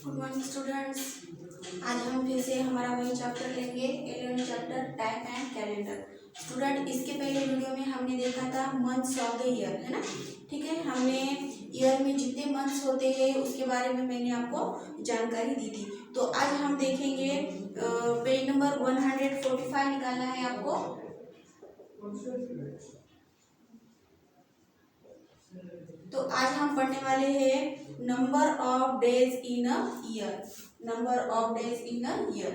Good morning students. आज हम फिर से हमारा वही चैप्टर लेंगे 11 chapter time and calendar. Student इसके पहले वीडियो में हमने देखा था मंथ्स ऑफ द ईयर, है ना। ठीक है, हमने ईयर में जितने मंथ्स होते हैं उसके बारे में मैंने आपको जानकारी दी थी। तो आज हम देखेंगे पेज नंबर 145 निकालना है आपको। तो आज हम पढ़ने वाले हैं number of days in a year. Number of days in a year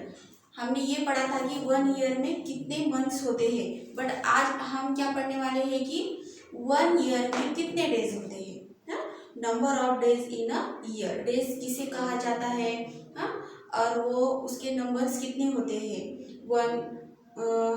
हमने ये पढ़ा था कि 1 ईयर में कितने मंथ्स होते हैं, बट आज हम क्या पढ़ने वाले हैं कि 1 ईयर में कितने डेज होते हैं। Number of days in a year, days किसे कहा जाता है, और वो उसके नंबर्स कितने होते हैं।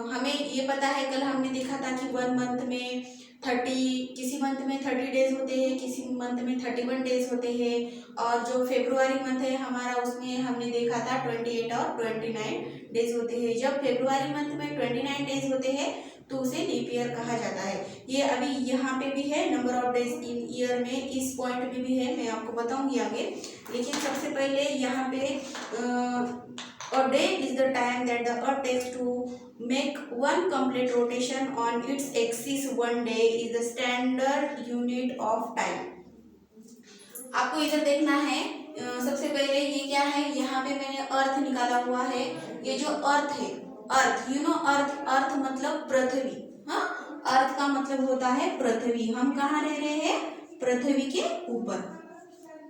हमें ये पता है, कल हमने देखा था कि 1 मंथ में 30, किसी मंथ में 30 डेज होते हैं, किसी मंथ में 31 डेज होते हैं। और जो फेब्रुआरी मंथ है हमारा, उसमें हमने देखा था 28 और 29 डेज होते हैं। जब फेब्रुआरी मंथ में 29 डेज होते हैं तो उसे लीप ईयर कहा जाता है। ये अभी यहाँ पे भी है, number of days in year में इस पॉइंट पे भी है, मैं आपको बताऊंगी आगे। लेकिन सबसे पहले यहाँ पे a day is the time that the earth takes to make one complete rotation on its axis. One day is the standard unit of time. आपको इधर देखना है, सबसे पहले ये क्या है, यहाँ पे मैंने अर्थ निकाला हुआ है। ये जो अर्थ है, अर्थ यू नो अर्थ, अर्थ मतलब पृथ्वी। हाँ, अर्थ का मतलब होता है पृथ्वी। हम कहाँ रह रहे हैं, पृथ्वी के ऊपर,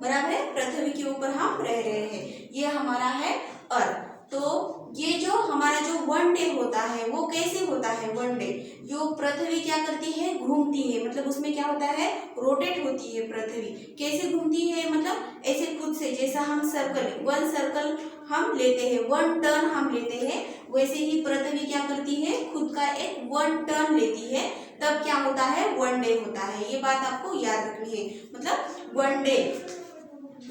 बराबर है, पृथ्वी के ऊपर हम रह रहे हैं। ये हमारा है अर्थ। तो ये जो हमारा जो 1 डे होता है वो कैसे होता है। 1 डे जो पृथ्वी क्या करती है, घूमती है, मतलब उसमें क्या होता है, रोटेट होती है पृथ्वी। कैसे घूमती है, मतलब ऐसे खुद से, जैसा हम सर्कल, 1 सर्कल हम लेते हैं, 1 टर्न हम लेते हैं, वैसे ही पृथ्वी क्या करती है, खुद का एक 1 टर्न लेती है, तब क्या होता है, 1 डे होता है। ये बात आपको याद रखनी है। मतलब 1 डे,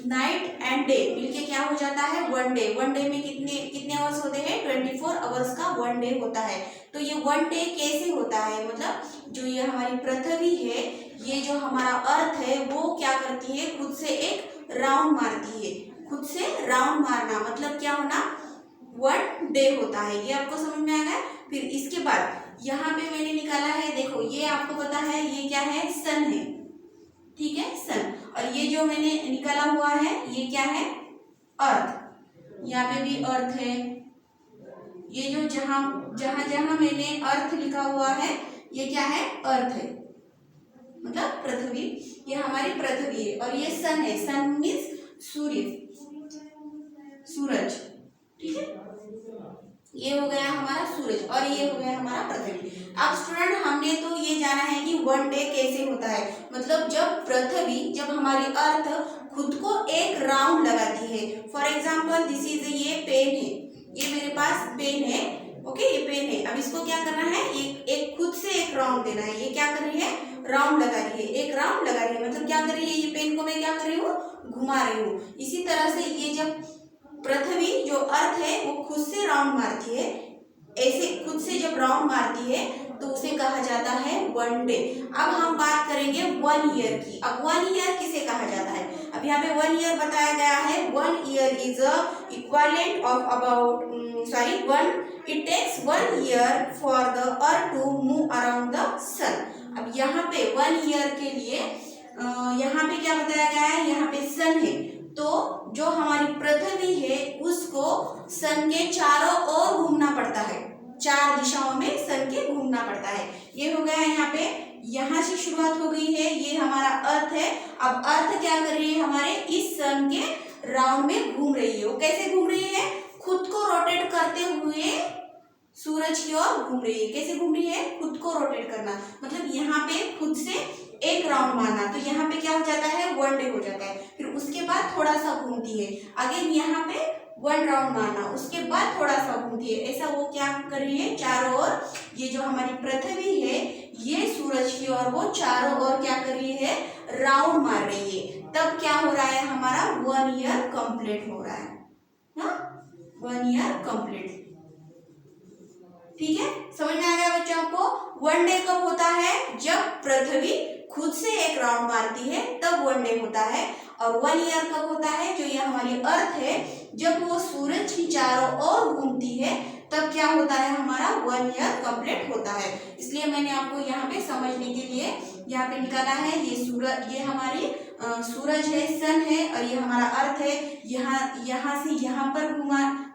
नाइट एंड डे मिलके क्या हो जाता है, 1 डे। 1 डे में कितने आवर्स होते हैं, 24 आवर्स का 1 डे होता है। तो ये 1 डे कैसे होता है, मतलब जो ये हमारी पृथ्वी है, ये जो हमारा अर्थ है, वो क्या करती है, खुद से एक राउंड मारती है। खुद से राउंड मारना मतलब क्या होना, 1 डे होता है। ये आपको समझ में आ गया। फिर इसके बाद यहाँ पे मैंने निकाला है, देखो ये आपको पता है, ये क्या है, सन है, ठीक है, सन। और ये जो मैंने निकाला हुआ है ये क्या है, अर्थ। यहाँ पे भी अर्थ है। ये जो जहां जहां मैंने अर्थ लिखा हुआ है ये क्या है, अर्थ है, मतलब पृथ्वी। ये हमारी पृथ्वी है। और ये सन है, सन मीन्स सूर्य, सूरज, ठीक है। ये हो गया हमारा सूरज और ये हो गया हमारा पृथ्वी। अब स्टूडेंट हमने तो ये जाना है कि 1 डे कैसे होता है, मतलब जब पृथ्वी, जब हमारी अर्थ खुद को एक राउंड लगाती है। फॉर एग्जाम्पल दिस इज, ये पेन है, ये मेरे पास पेन है, ओके, ये पेन है। अब इसको क्या करना है, एक खुद से एक राउंड देना है। ये क्या कर रही है, राउंड लगा रही है, एक राउंड लगा रही है, मतलब क्या कर रही है, ये पेन को मैं क्या कर रही हूँ, घुमा रही हूँ। इसी तरह से ये जब पृथ्वी जो अर्थ है वो खुद से राउंड मारती है, ऐसे खुद से जब राउंड मारती है तो उसे कहा जाता है 1 डे। अब हम बात करेंगे 1 ईयर की। अब 1 ईयर किसे कहा जाता है, अब यहाँ पे 1 ईयर बताया गया है। 1 year is a equivalent of about it takes 1 year for the earth to move around the sun. अब यहाँ पे 1 ईयर के लिए यहाँ पे क्या बताया गया है, यहाँ पे सन है, तो जो हमारी पृथ्वी है उसको सन के चारों ओर घूमना पड़ता है, 4 दिशाओं में सन के घूमना पड़ता है। ये हो गया यहाँ पे, यहाँ से शुरुआत हो गई है, ये हमारा अर्थ है। अब अर्थ क्या कर रही है, हमारे इस सन के राउंड में घूम रही है। वो कैसे घूम रही है, खुद को रोटेट करते हुए सूरज की ओर घूम रही है। कैसे घूम रही है, खुद को रोटेट करना, मतलब यहाँ पे खुद से एक राउंड मारना। तो यहाँ पे क्या हो जाता है, 1 डे हो जाता है। फिर उसके बाद थोड़ा सा घूमती है, अगेन यहाँ पे 1 राउंड मारना, उसके बाद थोड़ा सा घूमती है। ऐसा वो क्या कर रही है, चारों ओर, ये जो हमारी पृथ्वी है ये सूरज की ओर वो चारों ओर क्या कर रही है, राउंड मार रही है। तब क्या हो रहा है, हमारा 1 ईयर कंप्लीट हो रहा है, 1 ईयर कंप्लीट, ठीक है। समझ में आ गया बच्चों आपको। 1 डे कब होता है, जब पृथ्वी खुद से एक राउंड मारती है तब 1 डे होता है। और 1 ईयर कब होता है, जो ये हमारी अर्थ है जब वो सूरज की चारों ओर घूमती है तब क्या होता है, हमारा 1 ईयर कंप्लीट होता है। इसलिए मैंने आपको यहाँ पे समझने के लिए यहाँ पे निकाला है। ये सूरज, ये हमारी सूरज है, सन है, और ये हमारा अर्थ है। यहाँ से यहाँ पर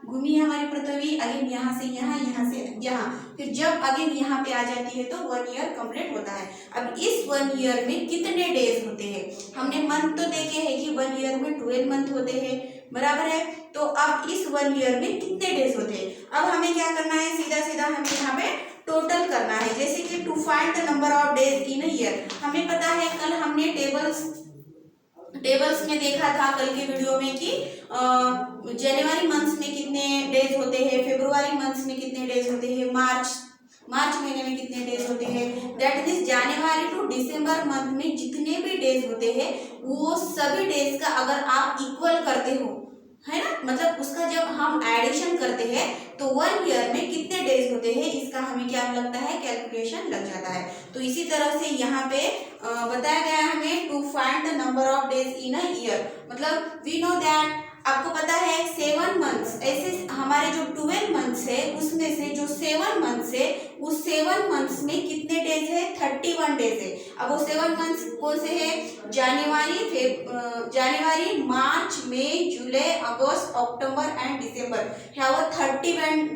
घूमी है हमारी पृथ्वी, अगेन यहाँ से यहाँ, यहाँ से यहाँ, फिर जब अगेन यहाँ पे आ जाती है तो 1 ईयर कंप्लीट होता है। अब इस 1 ईयर में कितने डेज होते हैं, हमने मंथ तो देखे हैं कि 1 ईयर में 12 मंथ होते हैं, बराबर है। तो अब इस 1 ईयर में कितने डेज होते हैं, अब हमें क्या करना है, सीधा सीधा हमें यहाँ पे टोटल करना है। जैसे कि to find the number of days in a year, हमें पता है कल हमने टेबल्स में देखा था कल के वीडियो में कि जनवरी मंथ्स में कितने डेज होते हैं, फरवरी मंथ्स में कितने डेज होते हैं, मार्च महीने में कितने डेज होते हैं। That means January to December month में जितने भी डेज होते हैं वो सभी डेज का अगर आप इक्वल करते हो, है ना, मतलब उसका जब हम एडिशन करते हैं तो 1 ईयर में कितने डेज होते हैं इसका हमें क्या लगता है, कैलकुलेशन लग जाता है। तो इसी तरह से यहाँ पे बताया गया है हमें to find the number of days in a year, मतलब वी नो दैट, आपको पता है 7 मंथ्स, ऐसे हमारे जो 12 मंथ्स है उसमें से जो 7 मंथ्स है उस 7 मंथ्स में कितने डेज है, 31 डेज है। अब वो 7 मंथ्स कौन से है, January, March, May, July, August, October and December, have 31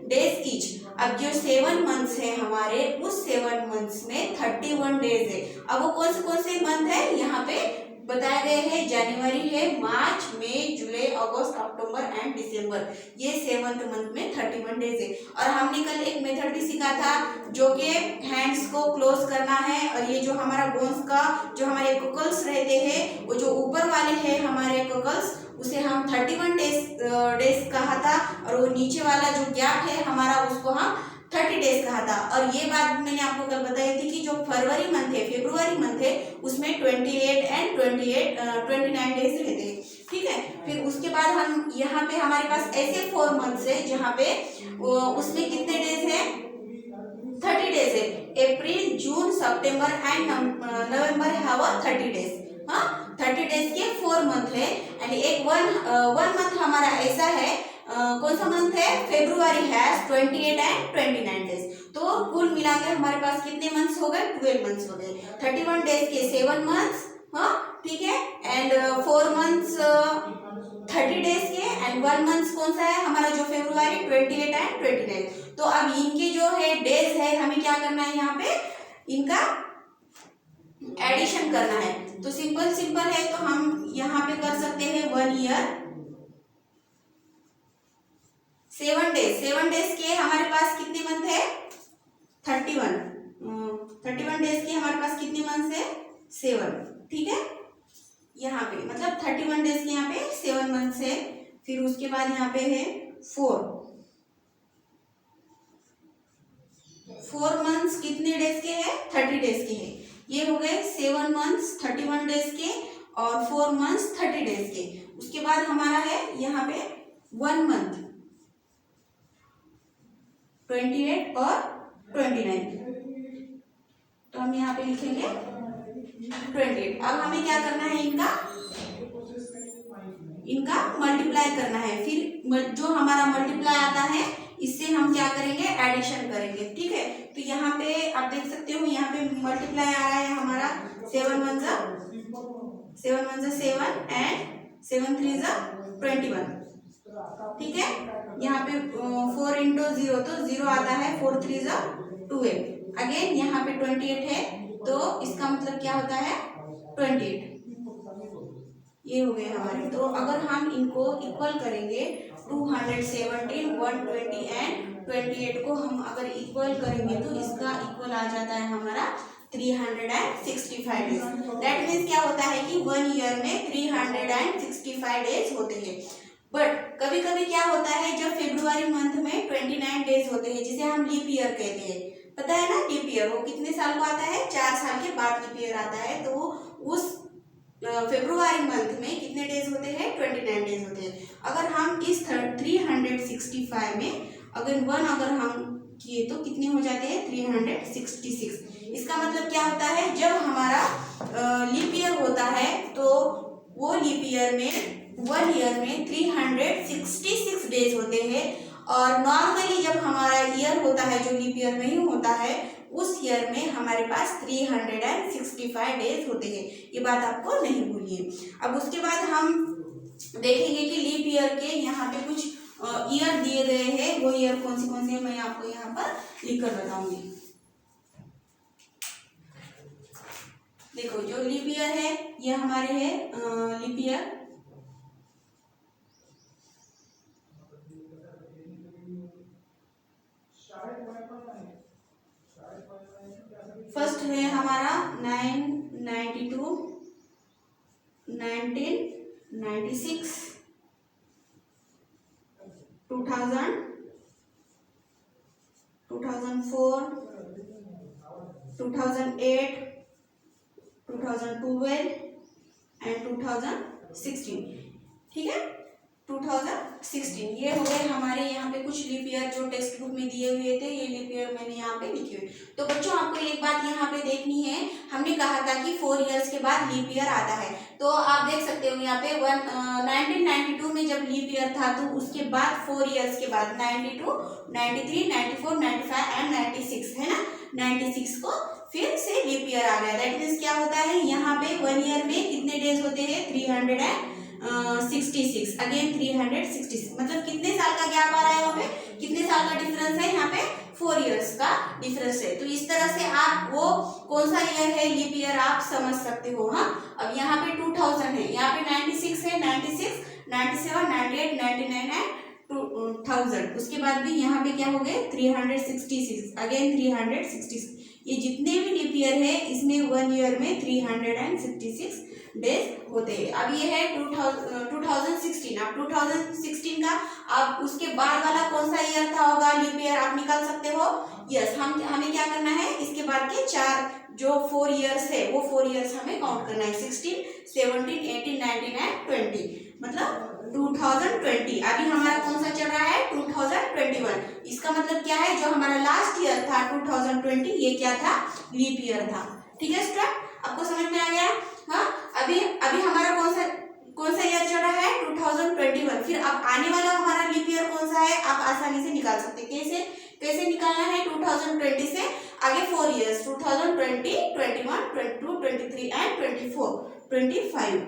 days each. अब जो 7 मंथ्स है हमारे, उस 7 मंथ्स में 31 डेज है। अब वो कौन से मंथ है, यहाँ पे बताए गए हैं, जनवरी है, मार्च, May, July, August, October and दिसंबर, ये 7th मंथ में 31 डेज है। और हमने कल एक मेथड भी सीखा था जो कि हैंड्स को क्लोज करना है, और ये जो हमारा बोन्स का जो हमारे कोकल्स रहते हैं, वो जो ऊपर वाले हैं हमारे कोकल्स, उसे हम 31 डेज कहा था, और वो नीचे वाला जो गैप है हमारा उसको हम 30 डेज कहा था। और ये बात मैंने आपको कल बताई थी कि जो फरवरी मंथ है उसमें 28 एंड 29 डेज रहते हैं, ठीक है। फिर उसके बाद हम यहाँ पे हमारे पास ऐसे 4 मंथ्स है जहाँ पे उसमें कितने डेज है, 30 डेज है। अप्रैल, जून, सितंबर एंड नवंबर हैव 30 डेज, हाँ 30 डेज के 4 मंथ है। एंड एक वन मंथ हमारा ऐसा है, कौन सा मंथ है, फरवरी है, 28 एंड 29 डेज। तो कुल मिलाकर हमारे पास कितने मंथ्स हो गए, 12 मंथ्स हो गए। 31 डेज के 7 मंथ्स, हाँ ठीक है, एंड 4 मंथ्स 30 डेज के, एंड 1 मंथ कौन सा है हमारा, जो फरवरी, 28 एंड 29। तो अब इनके जो है डेज है हमें क्या करना है, यहाँ पे इनका एडिशन करना है। तो सिंपल है, तो हम यहाँ पे कर सकते हैं 1 ईयर 7 डेज के हमारे पास कितने मंथ है, 31 डेज के हमारे पास कितने मंथ है, 7, ठीक है। यहाँ पे मतलब 31 डेज के यहाँ पे 7 मंथ्स है। फिर उसके बाद यहाँ पे है 4 मंथ्स कितने डेज के है, 30 डेज के है। ये हो गए 7 मंथ्स 31 डेज के और 4 मंथ्स 30 डेज के। उसके बाद हमारा है यहाँ पे 1 मंथ 28 और 29, तो हम यहाँ पे लिखेंगे 28। अब हमें क्या करना है, इनका मल्टीप्लाई करना है। फिर जो हमारा मल्टीप्लाई आता है इससे हम क्या करेंगे, एडिशन करेंगे, ठीक है। तो यहाँ पे आप देख सकते हो, यहाँ पे मल्टीप्लाई आ रहा है हमारा 7 1 जा 7 एंड 7 3 जा 21, ठीक है। यहाँ पे 4 इंटू 0 तो 0 आता है, 4 3 जा 12, अगेन यहाँ पे 28 है तो इसका मतलब क्या होता है 28, ये हो गए हमारे। तो अगर हम इनको इक्वल करेंगे 217, 120 एंड 28 को हम अगर इक्वल करेंगे तो इसका इक्वल आ जाता है हमारा 365 डेज। दैट मीन्स क्या होता है कि 1 ईयर में 365 डेज होते हैं। बट कभी कभी क्या होता है, जब फरवरी मंथ में 29 डेज होते हैं जिसे हम लीप ईयर कहते हैं, पता है ना लीप ईयर वो कितने साल को आता है, 4 साल के बाद लीप ईयर आता है। तो उस फरवरी मंथ में कितने डेज होते हैं, 29 डेज होते हैं। अगर हम इस 365 में अगर 1 अगर हम किए तो कितने हो जाते हैं 366। इसका मतलब क्या होता है, जब हमारा लीप ईयर होता है तो वो लीप ईयर में 1 ईयर में 366 डेज होते हैं, और नॉर्मली जब हमारा ईयर होता है जो लीप ईयर में ही होता है उस ईयर में हमारे पास 365 डेज होते हैं। ये बात आपको नहीं भूलिए। अब उसके बाद हम देखेंगे कि लीप ईयर के यहाँ पे कुछ ईयर दिए गए हैं, वो ईयर कौन से हैं मैं आपको यहाँ पर लिखकर बताऊंगी। देखो जो लीप ईयर है ये हमारे है लीप ईयर। फर्स्ट है हमारा 992, 1996, 2000, 2004, 2008, 2012 एंड 2016। ठीक है, 2016 ये हो गए हमारे यहाँ पे कुछ लीप ईयर जो टेक्स्ट बुक में दिए हुए थे। ये लीप ईयर मैंने यहाँ पे लिखे हुए। तो बच्चों आपको एक बात यहाँ पे देखनी है, हमने कहा था कि 4 इयर्स के बाद लीप ईयर आता है। तो आप देख सकते हो यहाँ पे 1992 में जब लीप ईयर था तो उसके बाद 4 इयर्स के बाद 92, 93, 94, 95 एंड 96 है ना, 96 को फिर से लीप ईयर आ गया। दैट मीन्स क्या होता है, यहाँ पे 1 ईयर में कितने डेज होते हैं, 366, अगेन 366, मतलब कितने साल का गैप आ रहा है, वहाँ पे कितने साल का डिफरेंस है, यहाँ पे 4 इयर्स का डिफरेंस है। तो इस तरह से आप वो कौन सा ईयर है लीप ईयर आप समझ सकते हो। हाँ, अब यहाँ पे 2000 है, यहाँ पे 96 है, 96, 97, 98, 99 है, 2000। उसके बाद भी यहाँ पे क्या हो गए 366, अगेन 366। ये जितने भी लीप ईयर है इसमें 1 ईयर में 366 डेज होते हैं। अब ये है 2016। अब 2016 का अब उसके बाद वाला कौन सा ईयर था होगा लीप ईयर आप निकाल सकते हो। यस, हमें क्या करना है, इसके बाद के 4 जो 4 इयर्स है वो 4 इयर्स हमें काउंट करना है, 16, 17, 18, 19 एंड 20, मतलब 2020। अभी हमारा कौन सा चल रहा है 2021। इसका मतलब क्या है, जो हमारा लास्ट ईयर था 2020 ये क्या था, लीप ईयर था। ठीक है स्टूडेंट, आपको समझ में आ गया। हाँ, अभी हमारा कौन सा ईयर चल रहा है 2021। फिर अब आने वाला हमारा लीप ईयर कौन सा है आप आसानी से निकाल सकते हैं। कैसे निकालना है, 2020 से आगे 4 इयर्स 2020, 21, 22, 23 एंड 24, 25,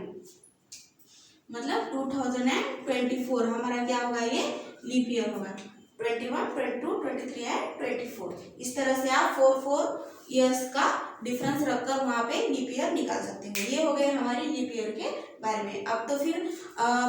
मतलब 2024 हमारा क्या होगा, ये लीप ईयर होगा। 21, 22, 23 एंड 24, इस तरह से आप 4 इयर्स का डिफरेंस रखकर वहाँ पे लीप ईयर निकाल सकते हैं। ये हो गए हमारे लीप ईयर के बारे में। अब तो फिर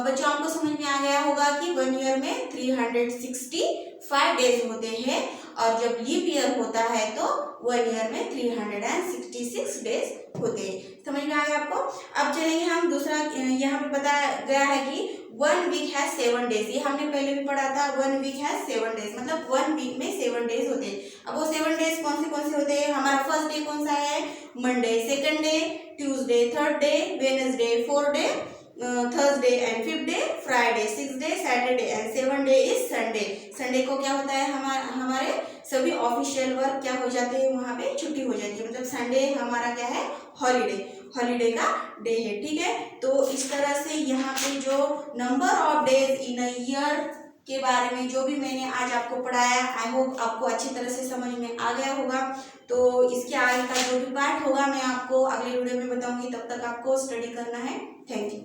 बच्चों आपको समझ में आ गया होगा कि 1 ईयर में 365 डेज होते हैं, और जब लीप ईयर होता है तो 1 ईयर में 366 डेज होते हैं। समझ में आ गया आपको। अब चलेंगे हम दूसरा, यहाँ पे बताया गया है कि 1 वीक है 7 डेज। ये हमने पहले भी पढ़ा था, 1 वीक है 7 डेज, मतलब 1 वीक में 7 डेज होते हैं। अब वो 7 डेज कौन से होते हैं, हमारा फर्स्ट डे कौन सा है, Monday, second day Tuesday, third day Wednesday, fourth day Thursday and fifth day Friday, six day Saturday and 7 day is Sunday. Sunday को क्या होता है, हमारे सभी ऑफिशियल वर्क क्या हो जाते हैं, वहाँ पे छुट्टी हो जाती है, मतलब संडे हमारा क्या है, हॉलीडे का डे है। ठीक है, तो इस तरह से यहाँ पे जो number of days in a year के बारे में जो भी मैंने आज आपको पढ़ाया, आई होप आपको अच्छी तरह से समझ में आ गया होगा। तो इसके आगे का जो भी पार्ट होगा मैं आपको अगले वीडियो में बताऊंगी, तब तक आपको स्टडी करना है। Thank you.